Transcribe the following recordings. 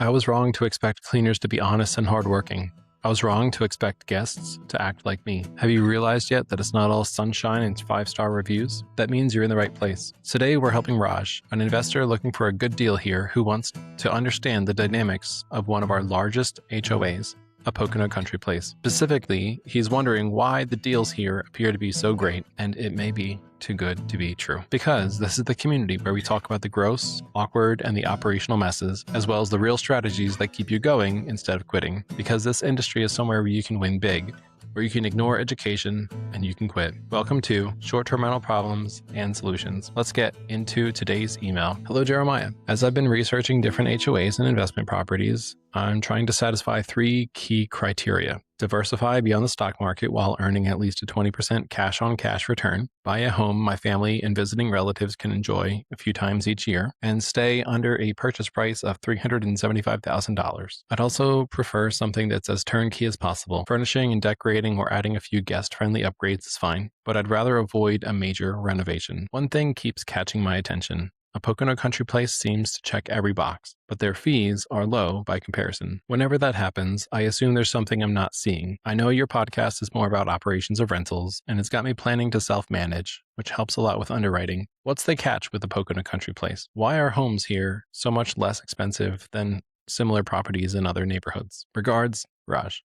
I was wrong to expect cleaners to be honest and hardworking. I was wrong to expect guests to act like me. Have you realized yet that it's not all sunshine and 5-star reviews? That means you're in the right place. Today, we're helping Raj, an investor looking for a good deal here who wants to understand the dynamics of one of our largest HOAs, a Pocono Country Place. Specifically, he's wondering why the deals here appear to be so great, and it may be too good to be true. Because this is the community where we talk about the gross, awkward, and the operational messes, as well as the real strategies that keep you going instead of quitting. Because this industry is somewhere where you can win big, where you can ignore education and you can quit. Welcome to Short-Term Rental Problems and Solutions. Let's get into today's email. Hello, Jeremiah. As I've been researching different HOAs and investment properties, I'm trying to satisfy 3 key criteria. Diversify beyond the stock market while earning at least a 20% cash-on-cash return. Buy a home my family and visiting relatives can enjoy a few times each year. And stay under a purchase price of $375,000. I'd also prefer something that's as turnkey as possible. Furnishing and decorating or adding a few guest-friendly upgrades is fine, but I'd rather avoid a major renovation. One thing keeps catching my attention. A Pocono Country Place seems to check every box, but their fees are low by comparison. Whenever that happens, I assume there's something I'm not seeing. I know your podcast is more about operations of rentals, and it's got me planning to self-manage, which helps a lot with underwriting. What's the catch with the Pocono Country Place? Why are homes here so much less expensive than similar properties in other neighborhoods? Regards, Raj.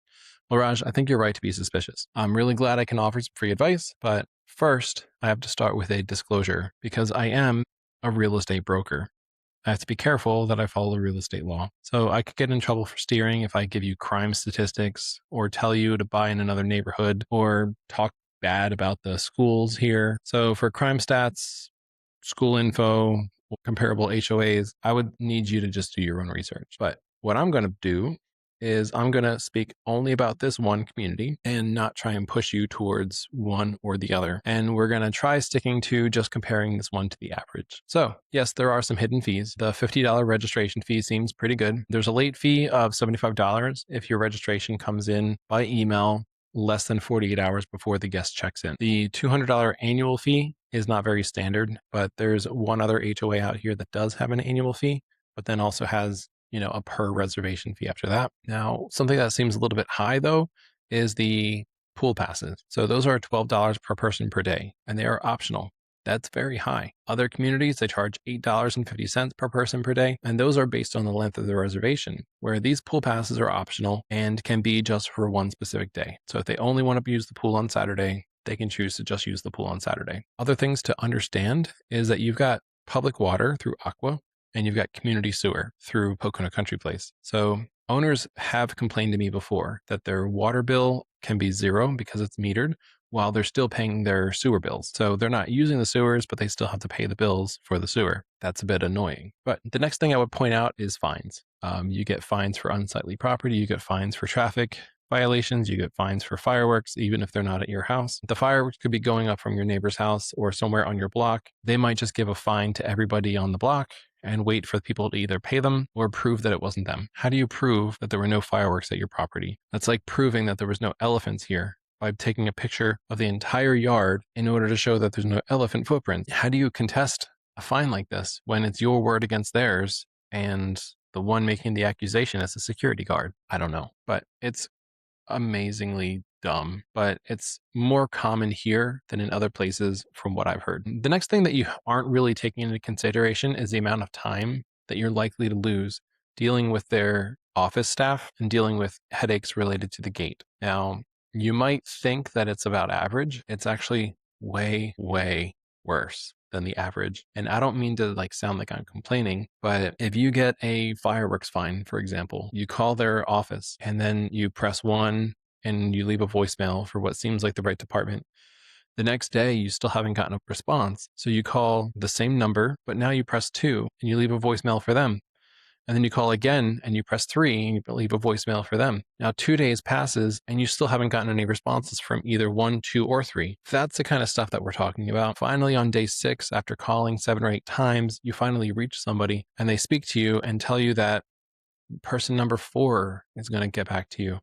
Well, Raj, I think you're right to be suspicious. I'm really glad I can offer some free advice, but first, I have to start with a disclosure, because I am a real estate broker. I have to be careful that I follow real estate law. So I could get in trouble for steering if I give you crime statistics or tell you to buy in another neighborhood or talk bad about the schools here. So for crime stats, school info, comparable HOAs, I would need you to just do your own research. But what I'm going to do is I'm going to speak only about this one community and not try and push you towards one or the other. And we're going to try sticking to just comparing this one to the average. So yes, there are some hidden fees. The $50 registration fee seems pretty good. There's a late fee of $75 if your registration comes in by email less than 48 hours before the guest checks in. The $200 annual fee is not very standard, but there's one other HOA out here that does have an annual fee, but then also has a per reservation fee after that. Now, something that seems a little bit high though is the pool passes. So those are $12 per person per day, and they are optional. That's very high. Other communities, they charge $8.50 per person per day, and those are based on the length of the reservation, where these pool passes are optional and can be just for one specific day. So if they only want to use the pool on Saturday, they can choose to just use the pool on Saturday. Other things to understand is that you've got public water through Aqua, and you've got community sewer through Pocono Country Place. So owners have complained to me before that their water bill can be zero because it's metered while they're still paying their sewer bills. So they're not using the sewers, but they still have to pay the bills for the sewer. That's a bit annoying. But the next thing I would point out is fines. You get fines for unsightly property. You get fines for traffic violations. You get fines for fireworks, even if they're not at your house. The fireworks could be going up from your neighbor's house or somewhere on your block. They might just give a fine to everybody on the block and wait for people to either pay them or prove that it wasn't them. How do you prove that there were no fireworks at your property? That's like proving that there was no elephants here by taking a picture of the entire yard in order to show that there's no elephant footprint. How do you contest a fine like this when it's your word against theirs and the one making the accusation is a security guard? I don't know, but it's amazingly dumb, but it's more common here than in other places from what I've heard. The next thing that you aren't really taking into consideration is the amount of time that you're likely to lose dealing with their office staff and dealing with headaches related to the gate. Now, you might think that it's about average. It's actually way, way worse than the average. And I don't mean to sound like I'm complaining, but if you get a fireworks fine, for example, you call their office and then you press 1 and you leave a voicemail for what seems like the right department. The next day, you still haven't gotten a response. So you call the same number, but now you press 2 and you leave a voicemail for them. And then you call again and you press 3 and you leave a voicemail for them. Now 2 days passes and you still haven't gotten any responses from either 1, 2, or 3. That's the kind of stuff that we're talking about. Finally, on day 6, after calling 7 or 8 times, you finally reach somebody and they speak to you and tell you that person number 4 is going to get back to you.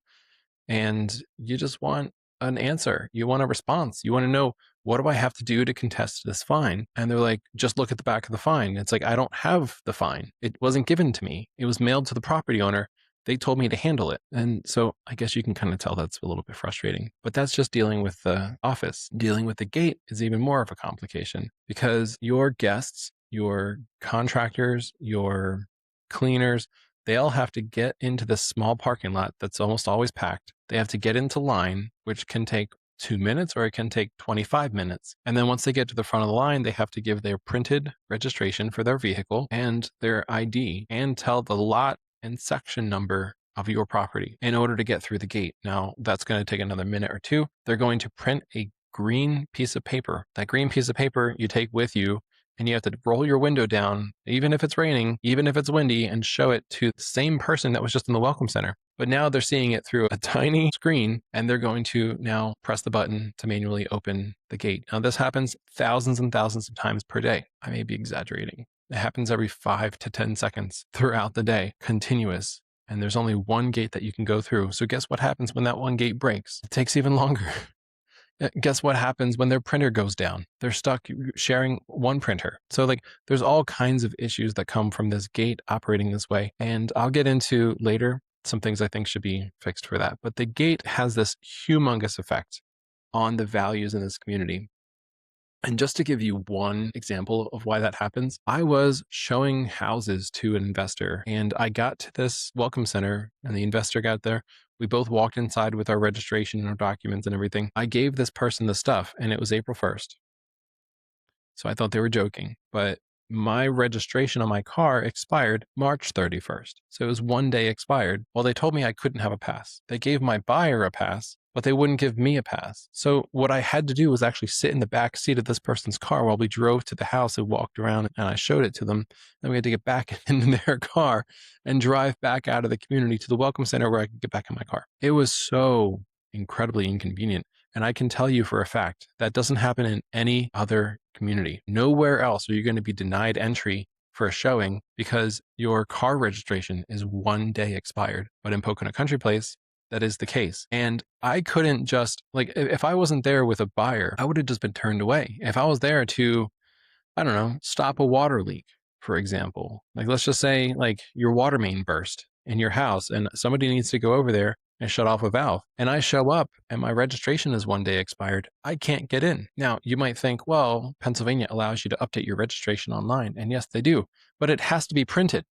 And you just want an answer. You want a response. You want to know what do I have to do to contest this fine? And they're like, just look at the back of the fine. It's like, I don't have the fine. It wasn't given to me. It was mailed to the property owner. They told me to handle it. And so I guess you can kind of tell that's a little bit frustrating, but that's just dealing with the office. Dealing with the gate is even more of a complication because your guests, your contractors, your cleaners, they all have to get into this small parking lot that's almost always packed. They have to get into line, which can take 2 minutes or it can take 25 minutes. And then once they get to the front of the line, they have to give their printed registration for their vehicle and their ID and tell the lot and section number of your property in order to get through the gate. Now, that's going to take another minute or two. They're going to print a green piece of paper. That green piece of paper you take with you, and you have to roll your window down, even if it's raining, even if it's windy, and show it to the same person that was just in the welcome center. But now they're seeing it through a tiny screen, and they're going to now press the button to manually open the gate. Now, this happens thousands and thousands of times per day. I may be exaggerating. It happens every 5 to 10 seconds throughout the day, continuous. And there's only one gate that you can go through. So guess what happens when that one gate breaks? It takes even longer. Guess what happens when their printer goes down? They're stuck sharing one printer. So like there's all kinds of issues that come from this gate operating this way. And I'll get into later some things I think should be fixed for that. But the gate has this humongous effect on the values in this community. And just to give you one example of why that happens, I was showing houses to an investor and I got to this welcome center and the investor got there. We both walked inside with our registration and our documents and everything. I gave this person the stuff and it was April 1st. So I thought they were joking, but my registration on my car expired March 31st. So it was 1 day expired. Well, they told me I couldn't have a pass. They gave my buyer a pass, but they wouldn't give me a pass. So what I had to do was actually sit in the back seat of this person's car while we drove to the house and walked around and I showed it to them. Then we had to get back into their car and drive back out of the community to the welcome center where I could get back in my car. It was so incredibly inconvenient. And I can tell you for a fact that doesn't happen in any other community. Nowhere else are you going to be denied entry for a showing because your car registration is 1 day expired. But in Pocono Country Place, that is the case. And I couldn't just, like, if I wasn't there with a buyer, I would have just been turned away. If I was there to, I don't know, stop a water leak, for example, like let's just say like your water main burst in your house and somebody needs to go over there and shut off a valve. And I show up and my registration is 1 day expired. I can't get in. Now, you might think, well, Pennsylvania allows you to update your registration online. And yes, they do, but it has to be printed.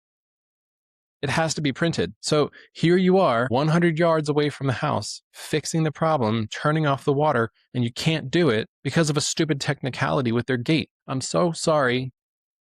It has to be printed. So here you are 100 yards away from the house, fixing the problem, turning off the water, and you can't do it because of a stupid technicality with their gate. I'm so sorry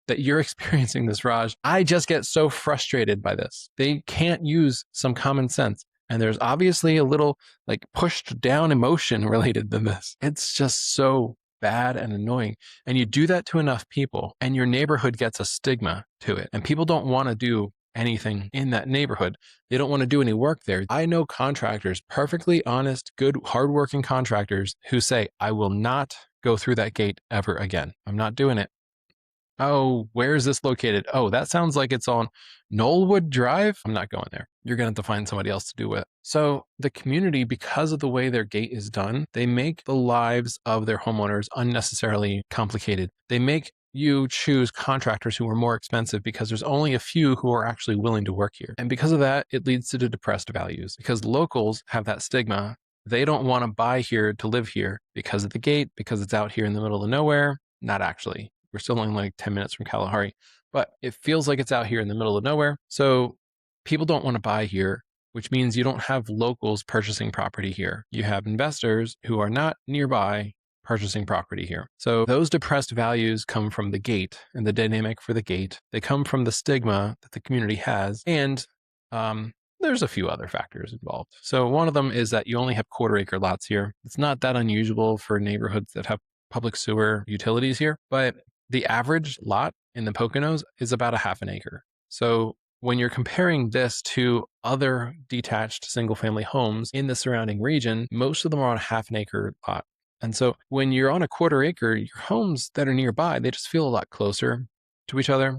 that you're experiencing this, Raj. I just get so frustrated by this. They can't use some common sense. And there's obviously a little like pushed down emotion related to this. It's just so bad and annoying. And you do that to enough people and your neighborhood gets a stigma to it. And people don't want to do anything in that neighborhood. They don't want to do any work there. I know contractors, perfectly honest, good, hardworking contractors who say, I will not go through that gate ever again. I'm not doing it. Oh, where is this located? Oh, that sounds like it's on Knollwood Drive. I'm not going there. You're going to have to find somebody else to do it. So the community, because of the way their gate is done, they make the lives of their homeowners unnecessarily complicated. They make you choose contractors who are more expensive because there's only a few who are actually willing to work here. And because of that, it leads to the depressed values because locals have that stigma. They don't want to buy here to live here because of the gate, because it's out here in the middle of nowhere. Not actually. We're still only like 10 minutes from Kalahari, but it feels like it's out here in the middle of nowhere. So people don't want to buy here, which means you don't have locals purchasing property here. You have investors who are not nearby purchasing property here. So those depressed values come from the gate and the dynamic for the gate. They come from the stigma that the community has. And there's a few other factors involved. So one of them is that you only have quarter-acre lots here. It's not that unusual for neighborhoods that have public sewer utilities here, but the average lot in the Poconos is about a half an acre. So when you're comparing this to other detached single-family homes in the surrounding region, most of them are on a half an acre lot. And so when you're on a quarter acre, your homes that are nearby, they just feel a lot closer to each other.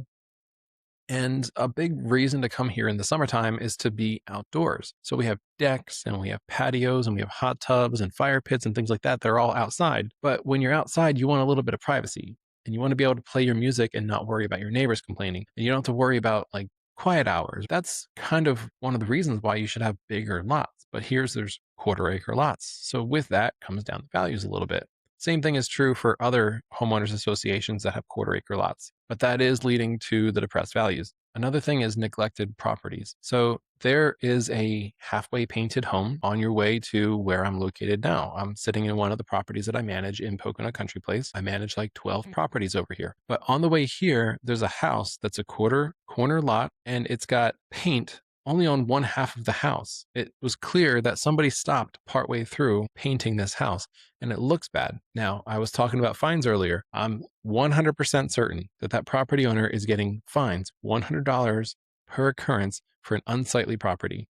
And a big reason to come here in the summertime is to be outdoors. So we have decks and we have patios and we have hot tubs and fire pits and things like that. They're all outside. But when you're outside, you want a little bit of privacy and you want to be able to play your music and not worry about your neighbors complaining. And you don't have to worry about like quiet hours. That's kind of one of the reasons why you should have bigger lots. But there's quarter-acre lots. So with that comes down the values a little bit. Same thing is true for other homeowners associations that have quarter-acre lots, but that is leading to the depressed values. Another thing is neglected properties. So there is a halfway painted home on your way to where I'm located now. I'm sitting in one of the properties that I manage in Pocono Country Place. I manage like 12 properties over here. But on the way here, there's a house that's a quarter corner lot and it's got paint only on one half of the house. It was clear that somebody stopped partway through painting this house and it looks bad. Now, I was talking about fines earlier. I'm 100% certain that that property owner is getting fines, $100 per occurrence for an unsightly property.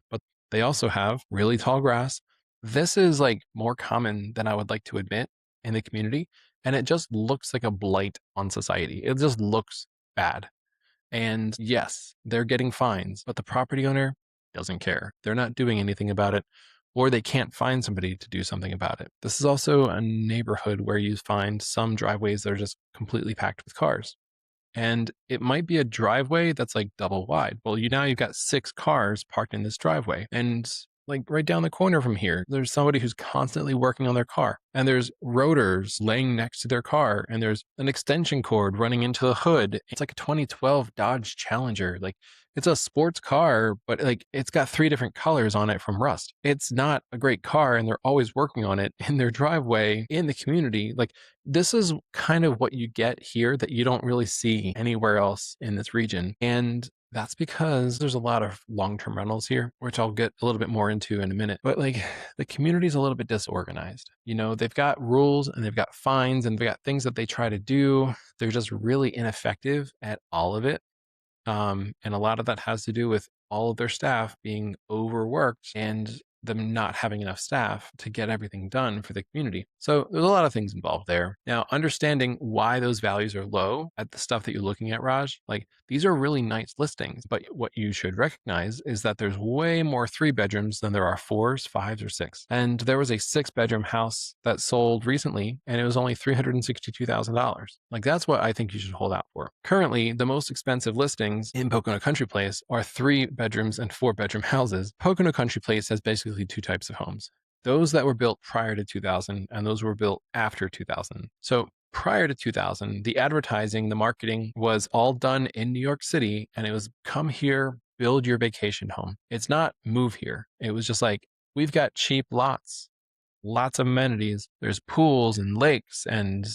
But they also have really tall grass. This is like more common than I would like to admit in the community. And it just looks like a blight on society. It just looks bad. And yes, they're getting fines, but the property owner doesn't care. They're not doing anything about it, or they can't find somebody to do something about it. This is also a neighborhood where you find some driveways that are just completely packed with cars. And it might be a driveway that's like double wide. Well, you've got 6 cars parked in this driveway. And like right down the corner from here, there's somebody who's constantly working on their car. And there's rotors laying next to their car. And there's an extension cord running into the hood. It's like a 2012 Dodge Challenger. Like it's a sports car, but like it's got 3 different colors on it from rust. It's not a great car and they're always working on it in their driveway in the community. Like this is kind of what you get here that you don't really see anywhere else in this region. And that's because there's a lot of long-term rentals here, which I'll get a little bit more into in a minute. But like the community's a little bit disorganized. They've got rules and they've got fines and they've got things that they try to do. They're just really ineffective at all of it. And a lot of that has to do with all of their staff being overworked and them not having enough staff to get everything done for the community. So there's a lot of things involved there. Now, understanding why those values are low at the stuff that you're looking at, Raj, like these are really nice listings, but what you should recognize is that there's way more 3 bedrooms than there are 4s, 5s, or 6. And there was a 6-bedroom house that sold recently and it was only $362,000. Like that's what I think you should hold out for. Currently, the most expensive listings in Pocono Country Place are 3 bedrooms and 4-bedroom houses. Pocono Country Place has basically 2 types of homes. Those that were built prior to 2000 and those were built after 2000. So prior to 2000, the advertising, the marketing was all done in New York City and it was come here, build your vacation home. It's not move here. It was just like, we've got cheap lots of amenities. There's pools and lakes and,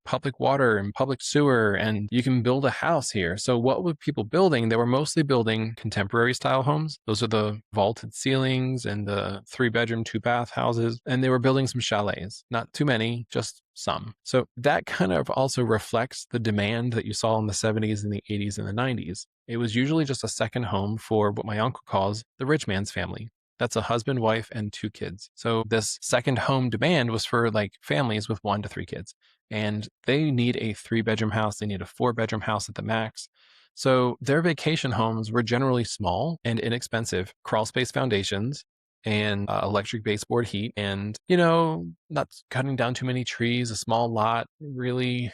public water and public sewer, and you can build a house here. So what were people building? They were mostly building contemporary style homes. Those are the vaulted ceilings and the 3-bedroom, 2-bath houses. And they were building some chalets, not too many, just some. So that kind of also reflects the demand that you saw in the 70s and the 80s and the 90s. It was usually just a second home for what my uncle calls the rich man's family. That's a husband, wife, and 2 kids. So this second home demand was for like families with 1 to 3 kids. And they need a 3-bedroom house. They need a 4-bedroom house at the max. So their vacation homes were generally small and inexpensive, crawl space foundations and electric baseboard heat and, not cutting down too many trees, a small lot, really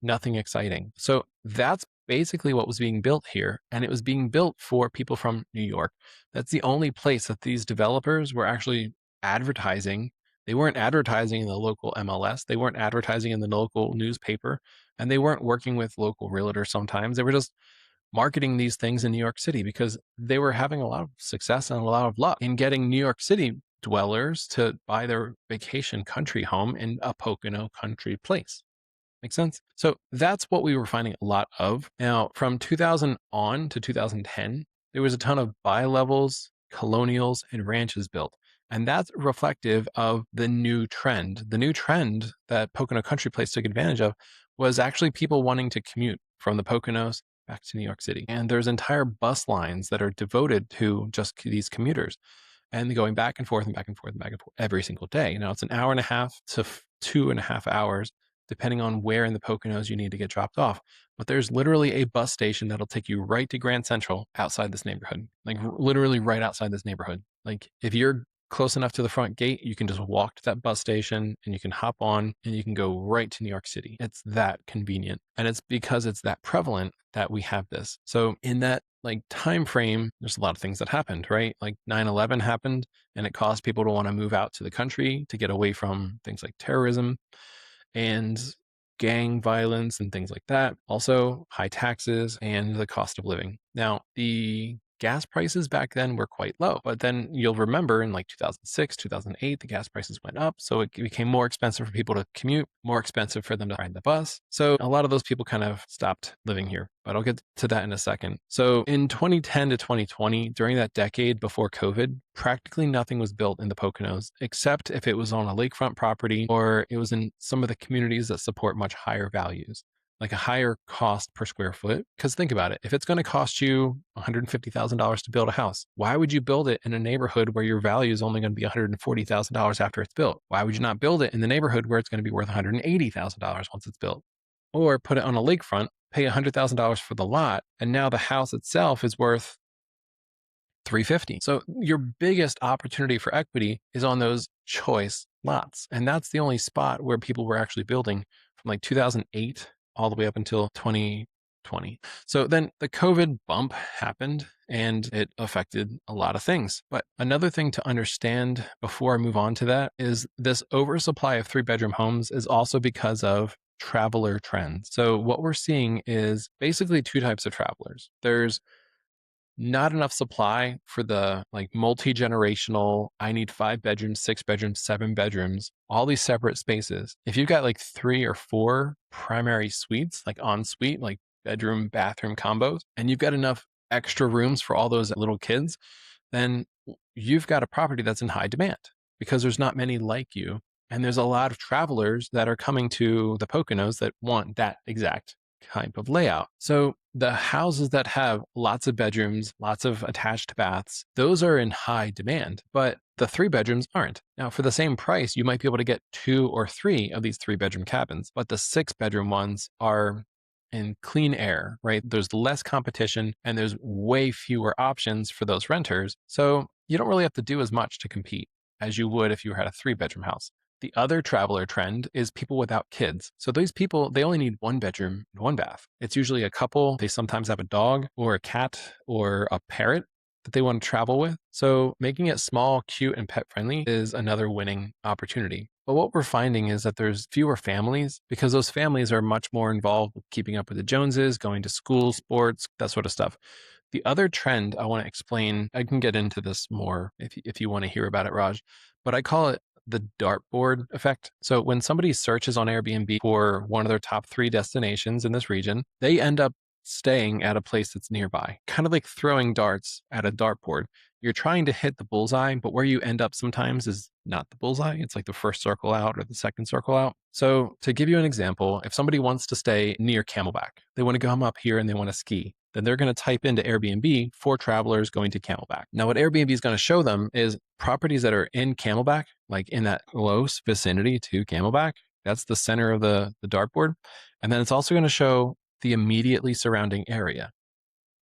nothing exciting. So that's basically what was being built here. And it was being built for people from New York. That's the only place that these developers were actually advertising. They weren't advertising in the local MLS. They weren't advertising in the local newspaper. And they weren't working with local realtors sometimes. They were just marketing these things in New York City because they were having a lot of success and a lot of luck in getting New York City dwellers to buy their vacation country home in a Pocono Country Place. Make sense? So that's what we were finding a lot of. Now, from 2000 on to 2010, there was a ton of bi-levels, colonials, and ranches built. And that's reflective of the new trend. The new trend that Pocono Country Place took advantage of was actually people wanting to commute from the Poconos back to New York City. And there's entire bus lines that are devoted to just these commuters and going back and forth and back and forth and back and forth every single day. It's an hour and a half to 2.5 hours depending on where in the Poconos you need to get dropped off. But there's literally a bus station that'll take you right to Grand Central outside this neighborhood, like literally right outside this neighborhood. Like if you're close enough to the front gate, you can just walk to that bus station and you can hop on and you can go right to New York City. It's that convenient. And it's because it's that prevalent that we have this. So in that like time frame, there's a lot of things that happened, right? Like 9/11 happened and it caused people to want to move out to the country to get away from things like terrorism and gang violence and things like that. Also, high taxes and the cost of living. Now, the gas prices back then were quite low, but then you'll remember in like 2006, 2008, the gas prices went up. So it became more expensive for people to commute, more expensive for them to ride the bus. So a lot of those people kind of stopped living here, but I'll get to that in a second. So in 2010 to 2020, during that decade before COVID, practically nothing was built in the Poconos, except if it was on a lakefront property or it was in some of the communities that support much higher values, like a higher cost per square foot. Because think about it, if it's going to cost you $150,000 to build a house, why would you build it in a neighborhood where your value is only going to be $140,000 after it's built? Why would you not build it in the neighborhood where it's going to be worth $180,000 once it's built? Or put it on a lakefront, pay $100,000 for the lot, and now the house itself is worth $350,000. So your biggest opportunity for equity is on those choice lots. And that's the only spot where people were actually building from like 2008 all the way up until 2020. So then the COVID bump happened and it affected a lot of things. But another thing to understand before I move on to that is this oversupply of 3-bedroom homes is also because of traveler trends. So what we're seeing is basically 2 types of travelers. There's not enough supply for the like multi-generational, I need 5 bedrooms, 6 bedrooms, 7 bedrooms, all these separate spaces. If you've got like 3 or 4 primary suites, like ensuite, like bedroom, bathroom combos, and you've got enough extra rooms for all those little kids, then you've got a property that's in high demand because there's not many like you. And there's a lot of travelers that are coming to the Poconos that want that exact type of layout. So the houses that have lots of bedrooms, lots of attached baths, those are in high demand, but the 3 bedrooms aren't. Now, for the same price, you might be able to get 2 or 3 of these 3-bedroom cabins, but the 6-bedroom ones are in clean air, right? There's less competition and there's way fewer options for those renters. So you don't really have to do as much to compete as you would if you had a 3-bedroom house. The other traveler trend is people without kids. So these people, they only need 1 bedroom and 1 bath. It's usually a couple. They sometimes have a dog or a cat or a parrot that they want to travel with. So making it small, cute, and pet friendly is another winning opportunity. But what we're finding is that there's fewer families because those families are much more involved with keeping up with the Joneses, going to school, sports, that sort of stuff. The other trend I want to explain, I can get into this more if you want to hear about it, Raj, but I call it the dartboard effect. So when somebody searches on Airbnb for one of their top 3 destinations in this region, they end up staying at a place that's nearby, kind of like throwing darts at a dartboard. You're trying to hit the bullseye, but where you end up sometimes is not the bullseye. It's like the first circle out or the second circle out. So to give you an example, if somebody wants to stay near Camelback, they want to come up here and they want to ski, then they're going to type into Airbnb for travelers going to Camelback. Now, what Airbnb is going to show them is properties that are in Camelback, like in that close vicinity to Camelback. That's the center of the dartboard. And then it's also going to show the immediately surrounding area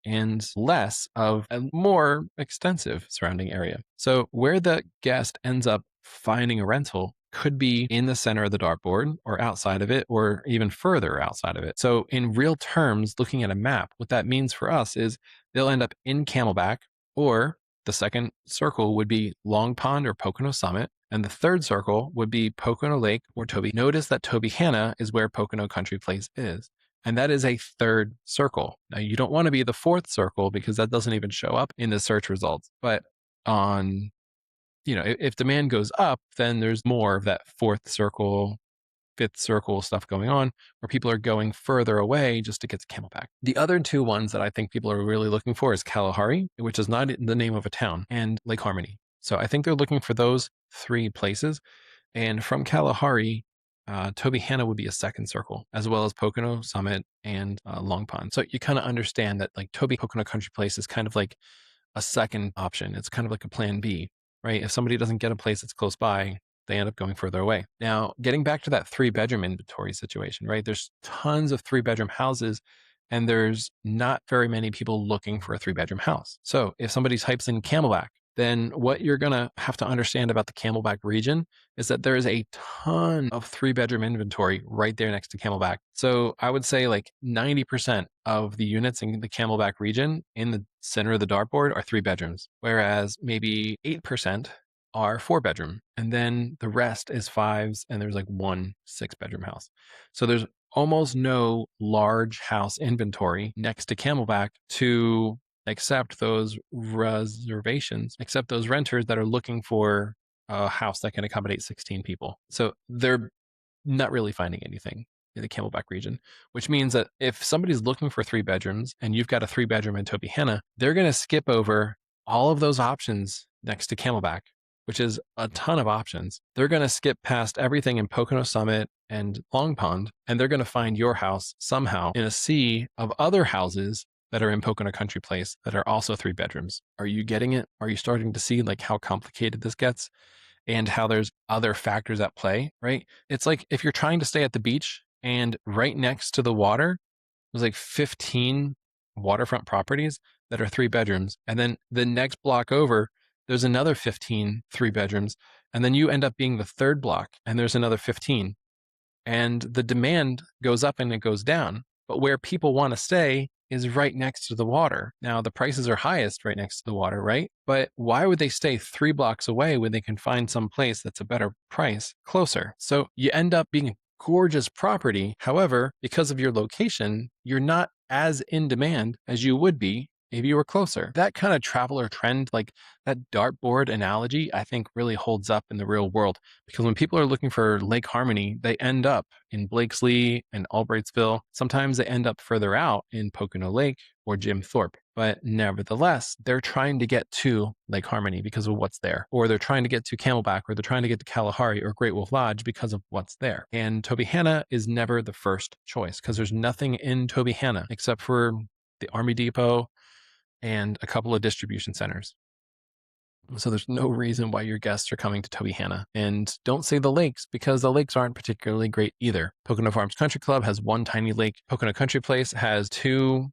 and less of a more extensive surrounding area. So where the guest ends up finding a rental could be in the center of the dartboard or outside of it or even further outside of it. So in real terms, looking at a map, what that means for us is they'll end up in Camelback, or the second circle would be Long Pond or Pocono Summit, and the third circle would be Pocono Lake or Toby. Notice that Tobyhanna is where Pocono Country Place is. And that is a third circle. Now, you don't want to be the 4th circle because that doesn't even show up in the search results. But on, if demand goes up, then there's more of that 4th circle, 5th circle stuff going on where people are going further away just to get to Camelback. The other 2 ones that I think people are really looking for is Kalahari, which is not the name of a town, and Lake Harmony. So I think they're looking for those 3 places. And from Kalahari, Tobyhanna would be a second circle, as well as Pocono Summit and Long Pond. So you kind of understand that like Pocono Country Place is kind of like a second option. It's kind of like a plan B, right? If somebody doesn't get a place that's close by, they end up going further away. Now, getting back to that 3-bedroom inventory situation, right? There's tons of 3-bedroom houses and there's not very many people looking for a 3-bedroom house. So if somebody types in Camelback, then what you're going to have to understand about the Camelback region is that there is a ton of 3-bedroom inventory right there next to Camelback. So I would say like 90% of the units in the Camelback region in the center of the dartboard are 3 bedrooms, whereas maybe 8% are 4-bedroom. And then the rest is 5s, and there's like one 6-bedroom house. So there's almost no large house inventory next to Camelback to accept those reservations, except those renters that are looking for a house that can accommodate 16 people. So they're not really finding anything in the Camelback region, which means that if somebody's looking for 3 bedrooms and you've got a 3-bedroom in Tobyhanna, they're going to skip over all of those options next to Camelback, which is a ton of options. They're going to skip past everything in Pocono Summit and Long Pond, and they're going to find your house somehow in a sea of other houses that are in Pocono Country Place that are also 3 bedrooms. Are you getting it? Are you starting to see like how complicated this gets and how there's other factors at play, right? It's like if you're trying to stay at the beach and right next to the water, there's like 15 waterfront properties that are 3 bedrooms. And then the next block over, there's another 15 3 bedrooms. And then you end up being the third block and there's another 15. And the demand goes up and it goes down. But where people want to stay is right next to the water. Now, the prices are highest right next to the water, right? But why would they stay 3 blocks away when they can find some place that's a better price closer? So you end up being a gorgeous property. However, because of your location, you're not as in demand as you would be if you were closer. That kind of traveler trend, like that dartboard analogy, I think really holds up in the real world because when people are looking for Lake Harmony, they end up in Blakesley and Albrightsville. Sometimes they end up further out in Pocono Lake or Jim Thorpe. But nevertheless, they're trying to get to Lake Harmony because of what's there. Or they're trying to get to Camelback, or they're trying to get to Kalahari or Great Wolf Lodge because of what's there. And Tobyhanna is never the first choice because there's nothing in Tobyhanna except for the Army Depot and a couple of distribution centers. So there's no reason why your guests are coming to Tobyhanna. And don't say the lakes because the lakes aren't particularly great either. Pocono Farms Country Club has one tiny lake. Pocono Country Place has 2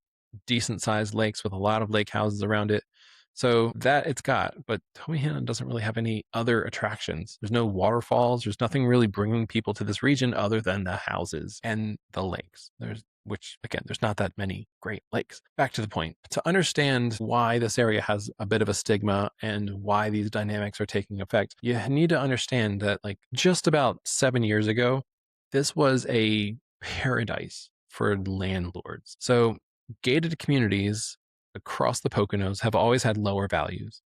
decent sized lakes with a lot of lake houses around it. So that it's got, but Tobyhanna doesn't really have any other attractions. There's no waterfalls. There's nothing really bringing people to this region other than the houses and the lakes. Which again, there's not that many great lakes. Back to the point. To understand why this area has a bit of a stigma and why these dynamics are taking effect, you need to understand that like just about 7 years ago, this was a paradise for landlords. So gated communities across the Poconos have always had lower values.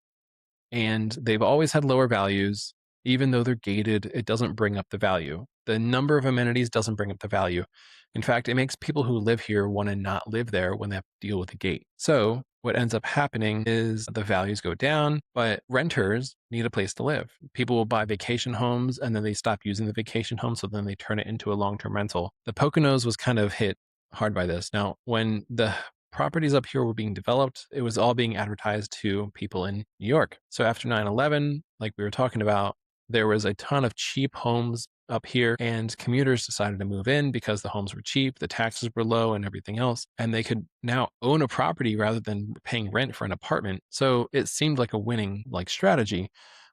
And they've always had lower values. Even though they're gated, it doesn't bring up the value. The number of amenities doesn't bring up the value. In fact, it makes people who live here want to not live there when they have to deal with a gate. So what ends up happening is the values go down, but renters need a place to live. People will buy vacation homes and then they stop using the vacation home, so then they turn it into a long-term rental. The Poconos was kind of hit hard by this. Now, when the properties up here were being developed, it was all being advertised to people in New York. So after 9/11, like we were talking about, there was a ton of cheap homes up here and commuters decided to move in because the homes were cheap, the taxes were low and everything else. And they could now own a property rather than paying rent for an apartment. So it seemed like a winning like strategy.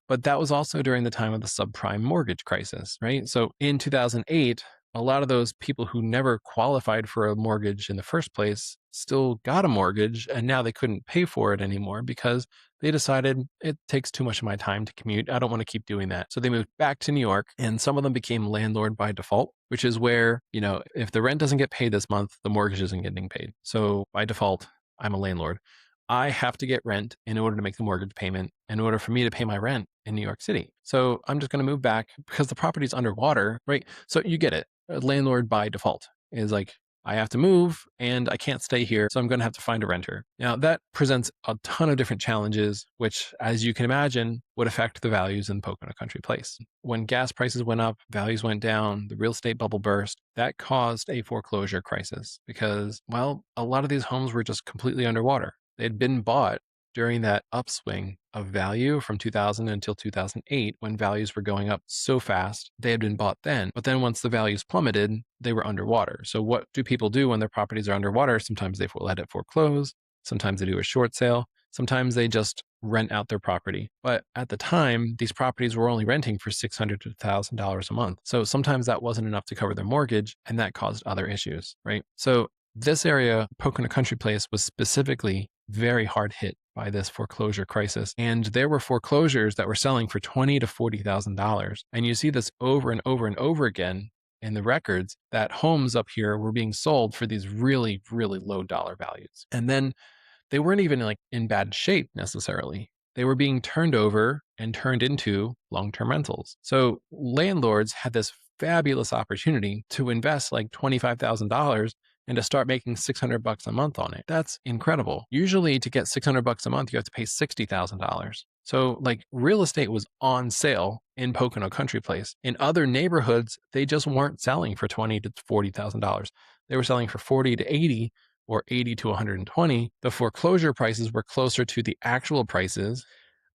But that was also during the time of the subprime mortgage crisis, right? So in 2008, a lot of those people who never qualified for a mortgage in the first place still got a mortgage and now they couldn't pay for it anymore because they decided it takes too much of my time to commute. I don't want to keep doing that. So they moved back to New York and some of them became landlord by default, which is where, if the rent doesn't get paid this month, the mortgage isn't getting paid. So by default, I'm a landlord. I have to get rent in order to make the mortgage payment in order for me to pay my rent in New York City. So I'm just going to move back because the property's underwater, right? So you get it. A landlord by default is like, I have to move and I can't stay here. So I'm going to have to find a renter. Now that presents a ton of different challenges, which as you can imagine would affect the values in Pocono Country Place. When gas prices went up, values went down, the real estate bubble burst, that caused a foreclosure crisis because, well, a lot of these homes were just completely underwater. They'd been bought during that upswing of value from 2000 until 2008, when values were going up so fast. They had been bought then, but then once the values plummeted, they were underwater. So what do people do when their properties are underwater? Sometimes they let it foreclose. Sometimes they do a short sale. Sometimes they just rent out their property. But at the time, these properties were only renting for $600 to $1,000 a month. So sometimes that wasn't enough to cover their mortgage, and that caused other issues, right? So this area, Pocono Country Place, was specifically very hard hit by this foreclosure crisis. And there were foreclosures that were selling for $20,000 to $40,000. And you see this over and over and over again in the records, that homes up here were being sold for these really, really low dollar values. And then they weren't even like in bad shape necessarily. They were being turned over and turned into long-term rentals. So landlords had this fabulous opportunity to invest like $25,000 and to start making $600 a month on it. That's incredible. Usually to get $600 a month, you have to pay $60,000. So like real estate was on sale in Pocono Country Place. In other neighborhoods, they just weren't selling for $20,000 to $40,000. They were selling for 40 to 80 or 80 to 120. The foreclosure prices were closer to the actual prices,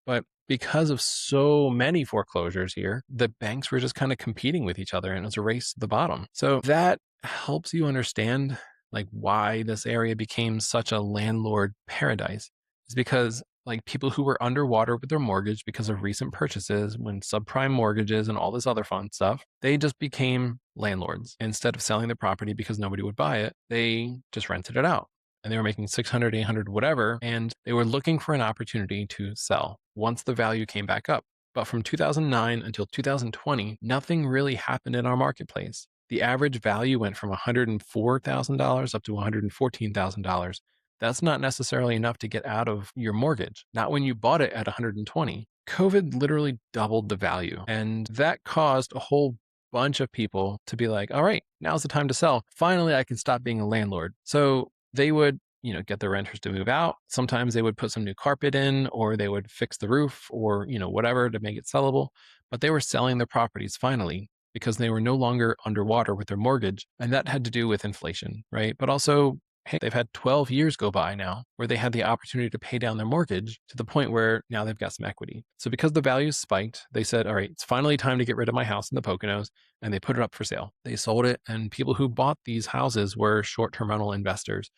but because of so many foreclosures here, the banks were just kind of competing with each other, and it was a race to the bottom. So that helps you understand like why this area became such a landlord paradise. Is because like people who were underwater with their mortgage because of recent purchases, when subprime mortgages and all this other fun stuff, they just became landlords. Instead of selling the property because nobody would buy it, they just rented it out. And they were making 600, 800, whatever, and they were looking for an opportunity to sell once the value came back up. But from 2009 until 2020, nothing really happened in our marketplace. The average value went from $104,000 up to $114,000. That's not necessarily enough to get out of your mortgage, not when you bought it at 120. COVID literally doubled the value, and that caused a whole bunch of people to be like, all right, now's the time to sell. Finally, I can stop being a landlord. So they would, get the renters to move out. Sometimes they would put some new carpet in, or they would fix the roof, or, whatever to make it sellable. But they were selling their properties finally because they were no longer underwater with their mortgage. And that had to do with inflation, right? But also, hey, they've had 12 years go by now where they had the opportunity to pay down their mortgage to the point where now they've got some equity. So because the values spiked, they said, all right, it's finally time to get rid of my house in the Poconos, and they put it up for sale. They sold it, and people who bought these houses were short-term rental investors.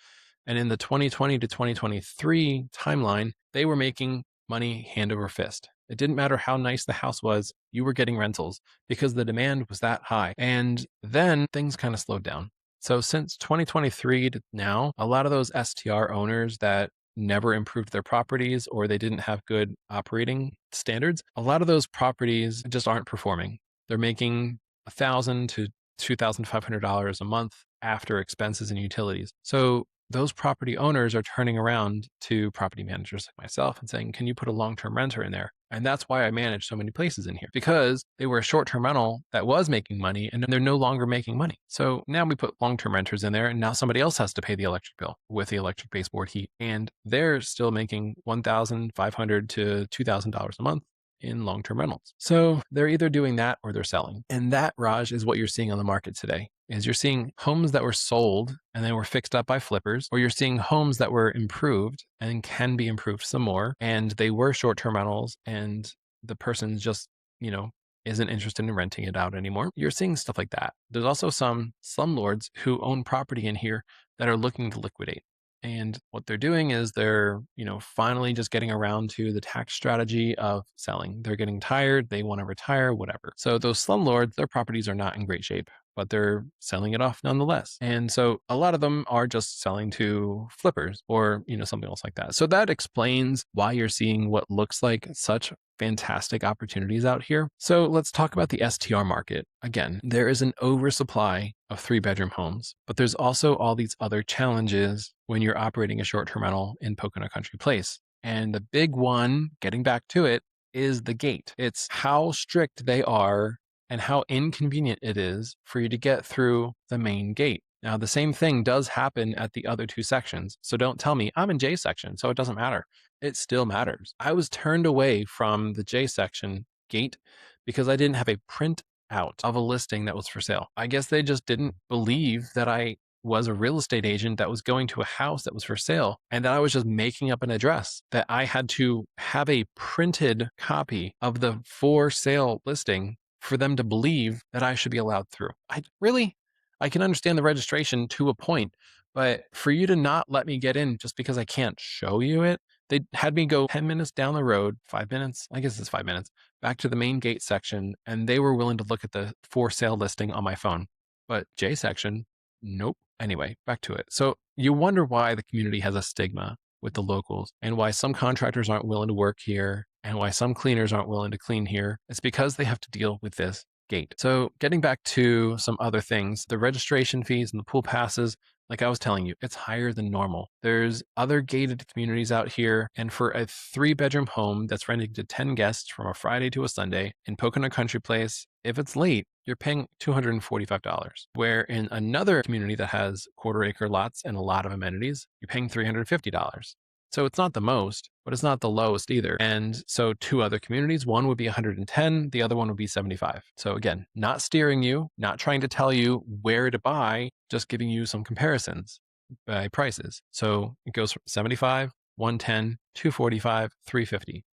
And in the 2020 to 2023 timeline, they were making money hand over fist. It didn't matter how nice the house was, you were getting rentals because the demand was that high. And then things kind of slowed down. So since 2023 to now, a lot of those STR owners that never improved their properties or they didn't have good operating standards, a lot of those properties just aren't performing. They're making $1,000 to $2,500 a month after expenses and utilities. So those property owners are turning around to property managers like myself and saying, can you put a long-term renter in there? And that's why I manage so many places in here, because they were a short-term rental that was making money and they're no longer making money. So now we put long-term renters in there, and now somebody else has to pay the electric bill with the electric baseboard heat. And they're still making $1,500 to $2,000 a month in long-term rentals. So they're either doing that or they're selling. And that, Raj, is what you're seeing on the market today. Is you're seeing homes that were sold and then were fixed up by flippers, or you're seeing homes that were improved and can be improved some more, and they were short-term rentals and the person just, isn't interested in renting it out anymore. You're seeing stuff like that. There's also some slumlords who own property in here that are looking to liquidate. And what they're doing is they're, finally just getting around to the tax strategy of selling. They're getting tired. They want to retire, whatever. So those slumlords, their properties are not in great shape, but they're selling it off nonetheless. And so a lot of them are just selling to flippers or, something else like that. So that explains why you're seeing what looks like such fantastic opportunities out here. So let's talk about the STR market. Again, there is an oversupply of 3-bedroom homes, but there's also all these other challenges when you're operating a short-term rental in Pocono Country Place. And the big one, getting back to it, is the gate. It's how strict they are and how inconvenient it is for you to get through the main gate. Now, the same thing does happen at the other 2 sections. So don't tell me I'm in J section, so it doesn't matter. It still matters. I was turned away from the J section gate because I didn't have a print out of a listing that was for sale. I guess they just didn't believe that I was a real estate agent that was going to a house that was for sale, and that I was just making up an address, that I had to have a printed copy of the for sale listing for them to believe that I should be allowed through. I can understand the registration to a point, but for you to not let me get in just because I can't show you it, they had me go 10 minutes down the road, 5 minutes, I guess it's 5 minutes, back to the main gate section, and they were willing to look at the for sale listing on my phone. But J section, nope. Anyway, back to it. So you wonder why the community has a stigma with the locals and why some contractors aren't willing to work here and why some cleaners aren't willing to clean here. It's because they have to deal with this gate. So getting back to some other things, the registration fees and the pool passes, like I was telling you, it's higher than normal. There's other gated communities out here, and for a 3-bedroom home that's rented to 10 guests from a Friday to a Sunday in Pocono Country Place, if it's late, you're paying $245. Where in another community that has quarter-acre lots and a lot of amenities, you're paying $350. So it's not the most, but it's not the lowest either. And so 2 other communities, one would be 110, the other one would be 75. So again, not steering you, not trying to tell you where to buy, just giving you some comparisons by prices. So it goes from 75, 110, 245, 350.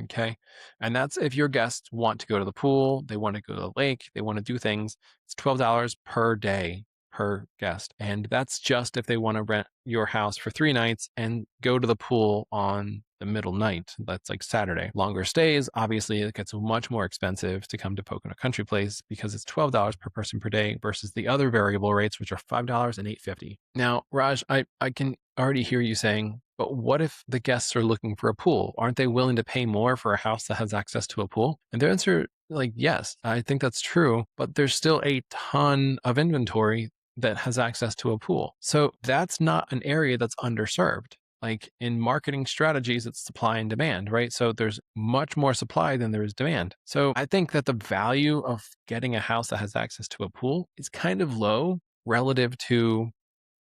Okay. And that's if your guests want to go to the pool, they want to go to the lake, they want to do things. It's $12 per day per guest. And that's just if they want to rent your house for 3 nights and go to the pool on the middle night. That's like Saturday. Longer stays, obviously, it gets much more expensive to come to Pocono Country Place because it's $12 per person per day versus the other variable rates, which are $5 and $8.50. Now, Raj, I can already hear you saying, but what if the guests are looking for a pool? Aren't they willing to pay more for a house that has access to a pool? And the answer, like, yes, I think that's true, but there's still a ton of inventory that has access to a pool. So that's not an area that's underserved. Like in marketing strategies, it's supply and demand, right? So there's much more supply than there is demand. So I think that the value of getting a house that has access to a pool is kind of low relative to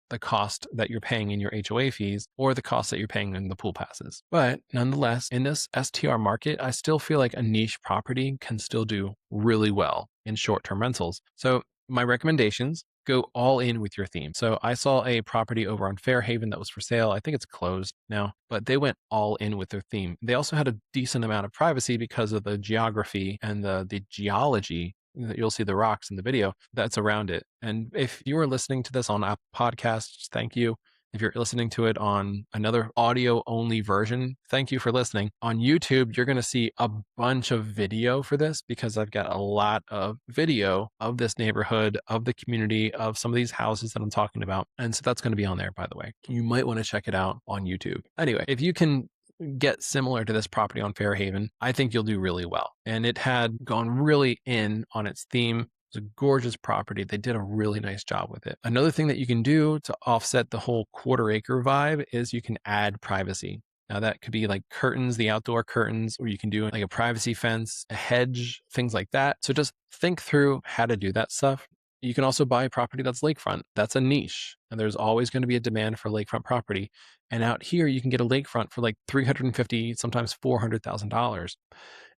the cost that you're paying in your HOA fees or the cost that you're paying in the pool passes. But nonetheless, in this STR market, I still feel like a niche property can still do really well in short-term rentals. So my recommendations, go all in with your theme. So I saw a property over on Fairhaven that was for sale. I think it's closed now, but they went all in with their theme. They also had a decent amount of privacy because of the geography and the geology. You'll see the rocks in the video that's around it. And if you are listening to this on Apple Podcasts, thank you. If you're listening to it on another audio only version, thank you for listening. On YouTube, you're going to see a bunch of video for this because I've got a lot of video of this neighborhood, of the community, of some of these houses that I'm talking about. And so that's going to be on there, by the way. You might want to check it out on YouTube. Anyway, if you can get similar to this property on Fairhaven, I think you'll do really well. And it had gone really in on its theme. It's a gorgeous property. They did a really nice job with it. Another thing that you can do to offset the whole quarter-acre vibe is you can add privacy. Now that could be like curtains, the outdoor curtains, or you can do like a privacy fence, a hedge, things like that. So just think through how to do that stuff. You can also buy a property that's lakefront. That's a niche. And there's always going to be a demand for lakefront property. And out here, you can get a lakefront for like $350,000, sometimes $400,000.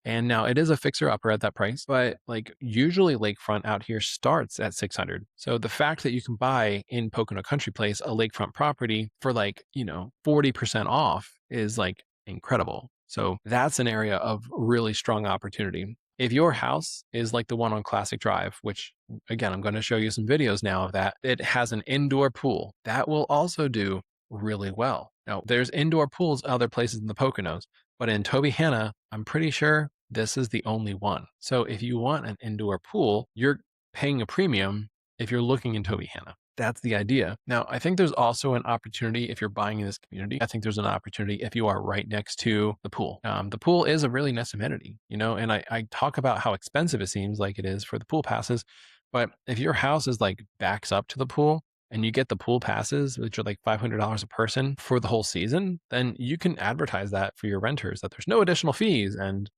And now it is a fixer upper at that price, but like usually lakefront out here starts at 600. So the fact that you can buy in Pocono Country Place a lakefront property for like, 40% off is like incredible. So that's an area of really strong opportunity. If your house is like the one on Classic Drive, which again, I'm going to show you some videos now of that, it has an indoor pool that will also do really well. Now, there's indoor pools other places in the Poconos, but in Tobyhanna, I'm pretty sure this is the only one. So if you want an indoor pool, you're paying a premium if you're looking in Tobyhanna. That's the idea. Now, I think there's also an opportunity if you're buying in this community. I think there's an opportunity if you are right next to the pool. The pool is a really nice amenity, and I talk about how expensive it seems like it is for the pool passes. But if your house is like backs up to the pool and you get the pool passes, which are like $500 a person for the whole season, then you can advertise that for your renters that there's no additional fees and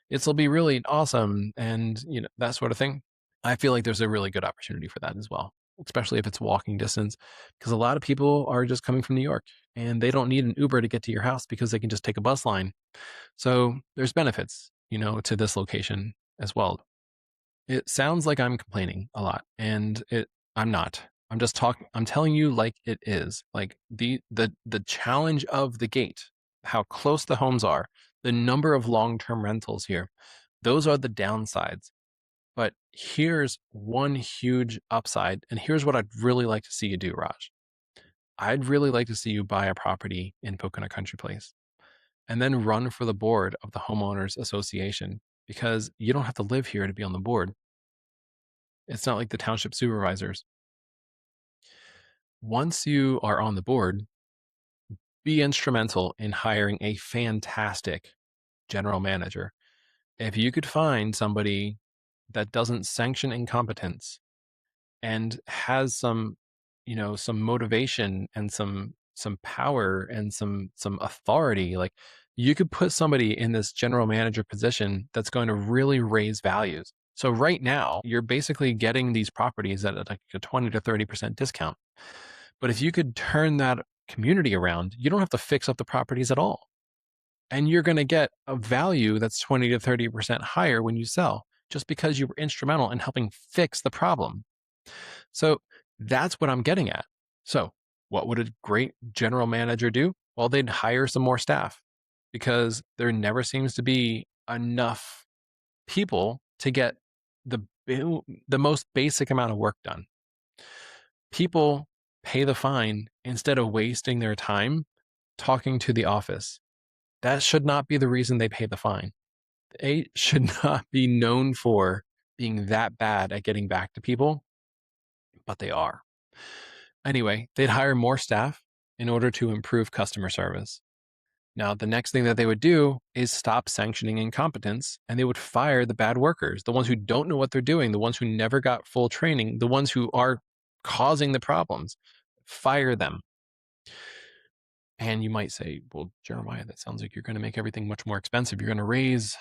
it'll be really awesome and that sort of thing. I feel like there's a really good opportunity for that as well, especially if it's walking distance, because a lot of people are just coming from New York and they don't need an Uber to get to your house because they can just take a bus line. So there's benefits, to this location as well. It sounds like I'm complaining a lot, and I'm not. I'm telling you like it is. Like the challenge of the gate, how close the homes are, the number of long-term rentals here. Those are the downsides. But here's one huge upside, and here's what I'd really like to see you do, Raj. I'd really like to see you buy a property in Pocono Country Place and then run for the board of the homeowners association, because you don't have to live here to be on the board. It's not like the township supervisors. Once you are on the board, be instrumental in hiring a fantastic general manager. If you could find somebody that doesn't sanction incompetence and has some, some motivation and some power and some authority, like, you could put somebody in this general manager position that's going to really raise values. So right now you're basically getting these properties at like a 20 to 30% discount. But if you could turn that community around, you don't have to fix up the properties at all, and you're going to get a value that's 20 to 30% higher when you sell, just because you were instrumental in helping fix the problem. So that's what I'm getting at. So what would a great general manager do? Well, they'd hire some more staff, because there never seems to be enough people to get the the most basic amount of work done. People pay the fine instead of wasting their time talking to the office. That should not be the reason they pay the fine. They should not be known for being that bad at getting back to people, but they are. Anyway, they'd hire more staff in order to improve customer service. Now, the next thing that they would do is stop sanctioning incompetence, and they would fire the bad workers, the ones who don't know what they're doing, the ones who never got full training, the ones who are causing the problems. Fire them. And you might say, well, Jeremiah, that sounds like you're going to make everything much more expensive. You're going to raise,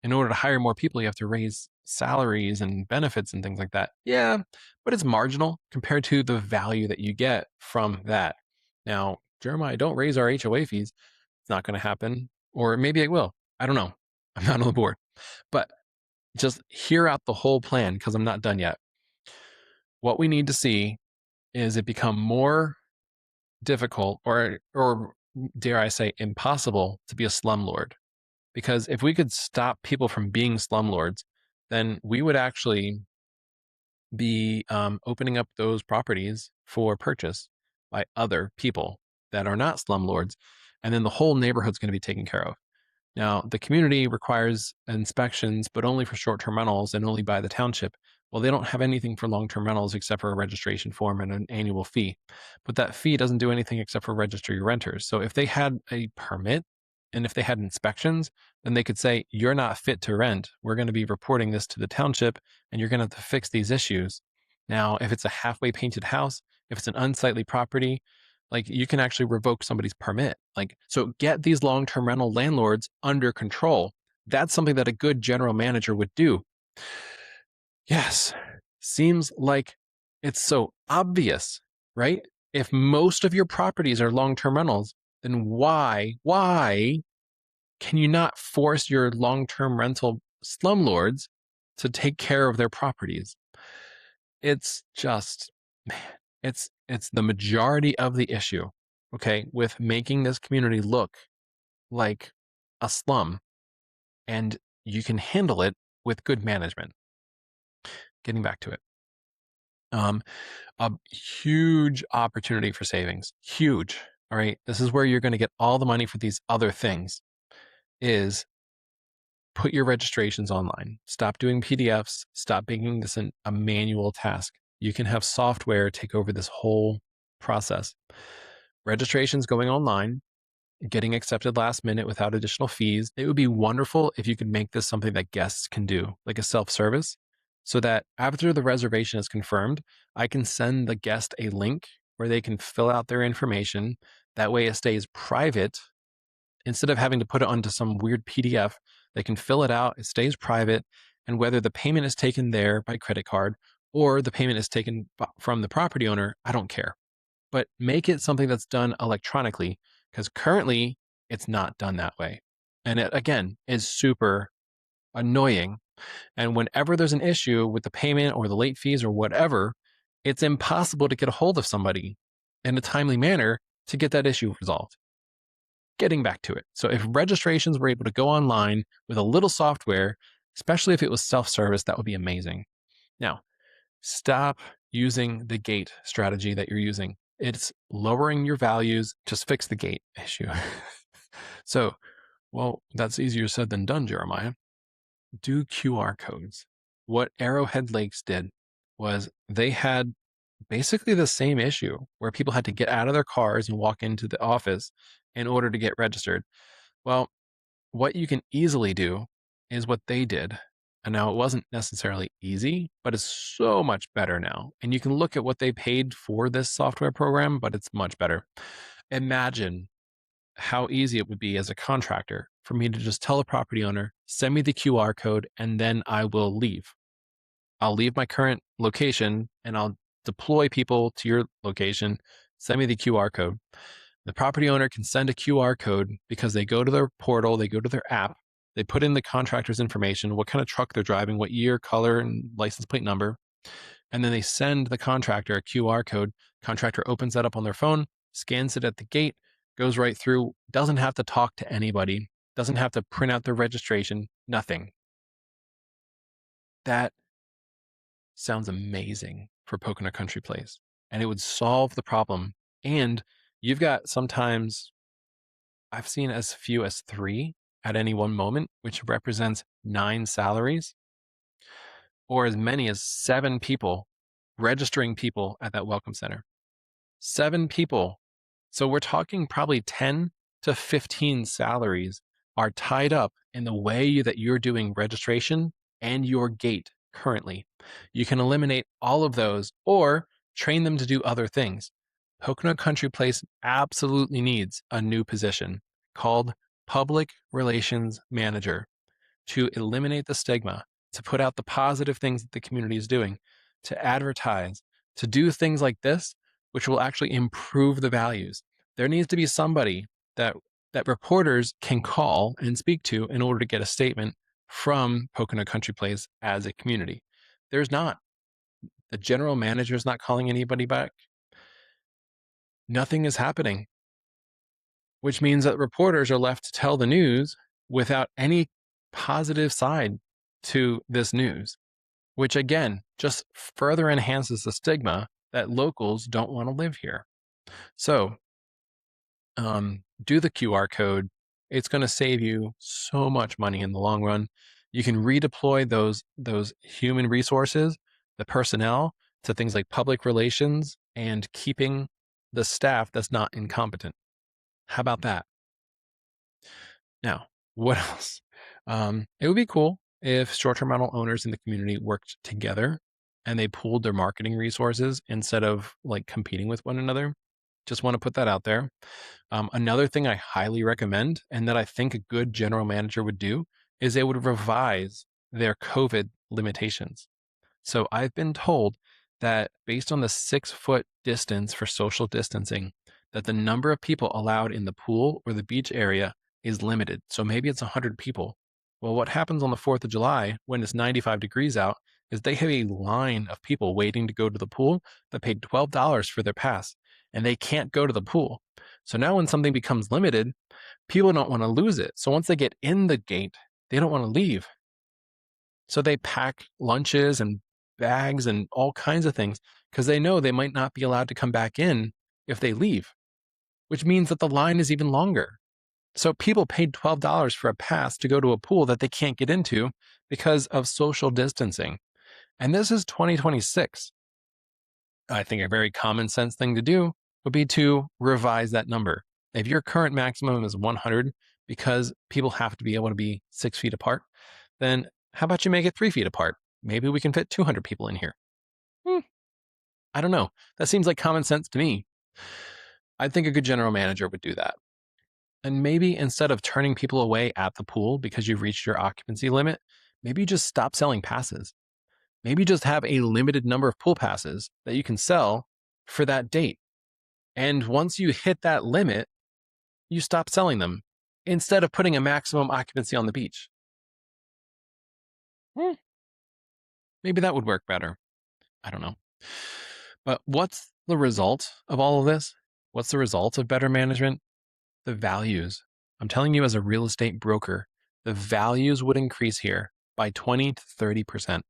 in order to hire more people, you have to raise salaries and benefits and things like that. Yeah, but it's marginal compared to the value that you get from that. Now, Jeremiah, don't raise our HOA fees. It's not going to happen. Or maybe it will. I don't know. I'm not on the board. But just hear out the whole plan, because I'm not done yet. What we need to see is it become more difficult, or dare I say impossible, to be a slumlord. Because if we could stop people from being slumlords, then we would actually be opening up those properties for purchase by other people that are not slumlords, and then the whole neighborhood's going to be taken care of. Now, the community requires inspections, but only for short-term rentals and only by the township. Well, they don't have anything for long-term rentals except for a registration form and an annual fee. But that fee doesn't do anything except for register your renters. So if they had a permit and if they had inspections, then they could say, you're not fit to rent. We're going to be reporting this to the township, and you're going to have to fix these issues. Now, if it's a halfway painted house, if it's an unsightly property, like, you can actually revoke somebody's permit. Like, so get these long-term rental landlords under control. That's something that a good general manager would do. Yes, seems like it's so obvious, right? If most of your properties are long-term rentals, then why can you not force your long-term rental slumlords to take care of their properties? It's just, man, it's the majority of the issue, okay, with making this community look like a slum, and you can handle it with good management. Getting back to it. A huge opportunity for savings. Huge. All right. This is where you're going to get all the money for these other things, is put your registrations online. Stop doing PDFs. Stop making this a manual task. You can have software take over this whole process. Registrations going online, getting accepted last minute without additional fees. It would be wonderful if you could make this something that guests can do, like a self-service, so that after the reservation is confirmed, I can send the guest a link where they can fill out their information. That way it stays private. Instead of having to put it onto some weird PDF, they can fill it out, it stays private, and whether the payment is taken there by credit card or the payment is taken from the property owner, I don't care. But make it something that's done electronically, because currently it's not done that way. And it, again, is super annoying. And whenever there's an issue with the payment or the late fees or whatever, it's impossible to get a hold of somebody in a timely manner to get that issue resolved. Getting back to it. So if registrations were able to go online with a little software, especially if it was self-service, that would be amazing. Now, stop using the gate strategy that you're using. It's lowering your values. Just fix the gate issue. So, well, that's easier said than done, Jeremiah. Do QR codes. What Arrowhead Lakes did was they had basically the same issue where people had to get out of their cars and walk into the office in order to get registered. Well, what you can easily do is what they did. And now it wasn't necessarily easy, but it's so much better now. And you can look at what they paid for this software program, but it's much better. Imagine how easy it would be as a contractor for me to just tell a property owner, send me the QR code, and then I will leave. I'll leave my current location and I'll deploy people to your location. Send me the QR code. The property owner can send a QR code because they go to their portal, they go to their app, they put in the contractor's information, what kind of truck they're driving, what year, color, and license plate number. And then they send the contractor a QR code. Contractor opens that up on their phone, scans it at the gate, goes right through, doesn't have to talk to anybody, doesn't have to print out their registration, nothing. That sounds amazing for Pocono Country Place. And it would solve the problem. And you've got sometimes, I've seen as few as 3 at any one moment, which represents 9 salaries, or as many as 7 people registering people at that welcome center. 7 people. So we're talking probably 10 to 15 salaries are tied up in the way that you're doing registration and your gate currently. You can eliminate all of those or train them to do other things. Pocono Country Place absolutely needs a new position called Public Relations Manager to eliminate the stigma, to put out the positive things that the community is doing, to advertise, to do things like this, which will actually improve the values. There needs to be somebody that reporters can call and speak to in order to get a statement from Pocono Country Place as a community. There's not. The general manager is not calling anybody back. Nothing is happening, which means that reporters are left to tell the news without any positive side to this news, which again just further enhances the stigma that locals don't want to live here. So, do the QR code. It's going to save you so much money in the long run. You can redeploy those human resources, the personnel, to things like public relations and keeping the staff that's not incompetent. How about that? Now, what else? It would be cool if short-term rental owners in the community worked together and they pooled their marketing resources instead of like competing with one another. Just want to put that out there. Another thing I highly recommend and that I think a good general manager would do is they would revise their COVID limitations. So I've been told that based on the 6-foot distance for social distancing, that the number of people allowed in the pool or the beach area is limited. So maybe it's 100 people. Well, what happens on the 4th of July when it's 95 degrees out is they have a line of people waiting to go to the pool that paid $12 for their pass, and they can't go to the pool. So now when something becomes limited, people don't want to lose it. So once they get in the gate, they don't want to leave. So they pack lunches and bags and all kinds of things because they know they might not be allowed to come back in if they leave, which means that the line is even longer. So people paid $12 for a pass to go to a pool that they can't get into because of social distancing. And this is 2026. I think a very common sense thing to do would be to revise that number. If your current maximum is 100 because people have to be able to be 6 feet apart, then how about you make it 3 feet apart? Maybe we can fit 200 people in here. I don't know. That seems like common sense to me. I think a good general manager would do that. And maybe instead of turning people away at the pool because you've reached your occupancy limit, maybe you just stop selling passes. Maybe just have a limited number of pool passes that you can sell for that date. And once you hit that limit, you stop selling them instead of putting a maximum occupancy on the beach. Maybe that would work better. I don't know. But what's the result of all of this? What's the result of better management? The values. I'm telling you, as a real estate broker, the values would increase here by 20 to 30%.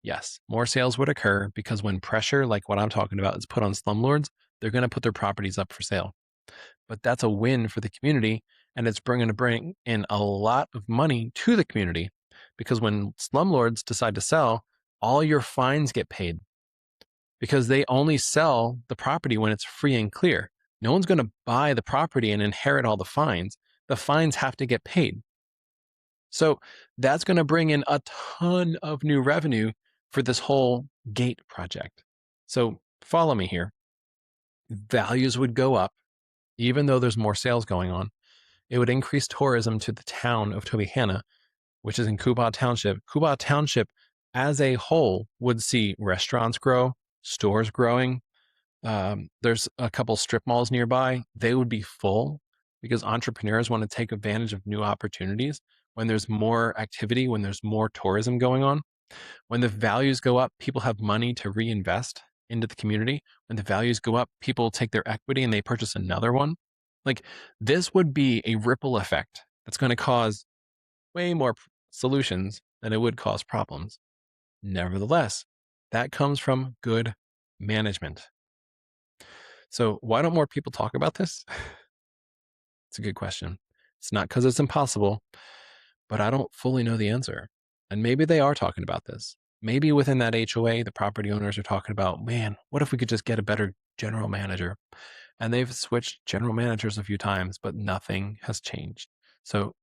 Yes, more sales would occur because when pressure, like what I'm talking about, is put on slumlords, they're going to put their properties up for sale. But that's a win for the community, and it's going to bring in a lot of money to the community because when slumlords decide to sell, all your fines get paid because they only sell the property when it's free and clear. No one's going to buy the property and inherit all the fines. The fines have to get paid. So that's going to bring in a ton of new revenue for this whole gate project. So follow me here. Values would go up, even though there's more sales going on. It would increase tourism to the town of Tobyhanna, which is in Cuba Township. Cuba Township as a whole would see restaurants grow, stores growing. There's a couple strip malls nearby. They would be full because entrepreneurs want to take advantage of new opportunities when there's more activity, when there's more tourism going on. When the values go up, people have money to reinvest into the community. When the values go up, people take their equity and they purchase another one. Like this would be a ripple effect that's going to cause way more solutions than it would cause problems. Nevertheless, that comes from good management. So why don't more people talk about this? It's a good question. It's not because it's impossible, but I don't fully know the answer. And maybe they are talking about this. Maybe within that HOA, the property owners are talking about, man, what if we could just get a better general manager? And they've switched general managers a few times, but nothing has changed. So,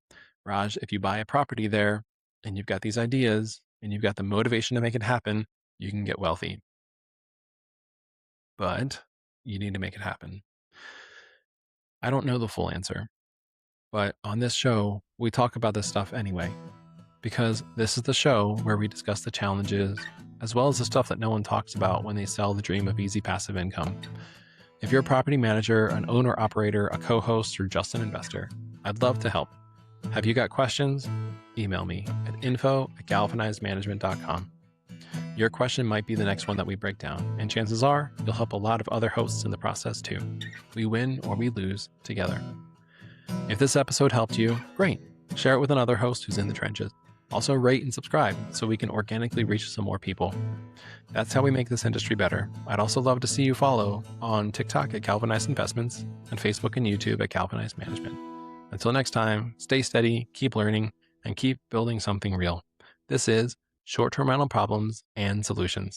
Raj, if you buy a property there and you've got these ideas and you've got the motivation to make it happen, you can get wealthy. But you need to make it happen. I don't know the full answer, but on this show, we talk about this stuff anyway, because this is the show where we discuss the challenges as well as the stuff that no one talks about when they sell the dream of easy passive income. If you're a property manager, an owner operator, a co-host, or just an investor, I'd love to help. Have you got questions? Email me at info@galvanizedmanagement.com. Your question might be the next one that we break down, and chances are you'll help a lot of other hosts in the process too. We win or we lose together. If this episode helped you, great. Share it with another host who's in the trenches. Also rate and subscribe so we can organically reach some more people. That's how we make this industry better. I'd also love to see you follow on TikTok at Galvanized Investments and Facebook and YouTube at Galvanized Management. Until next time, stay steady, keep learning, and keep building something real. This is Short-Term Rental Problems and Solutions.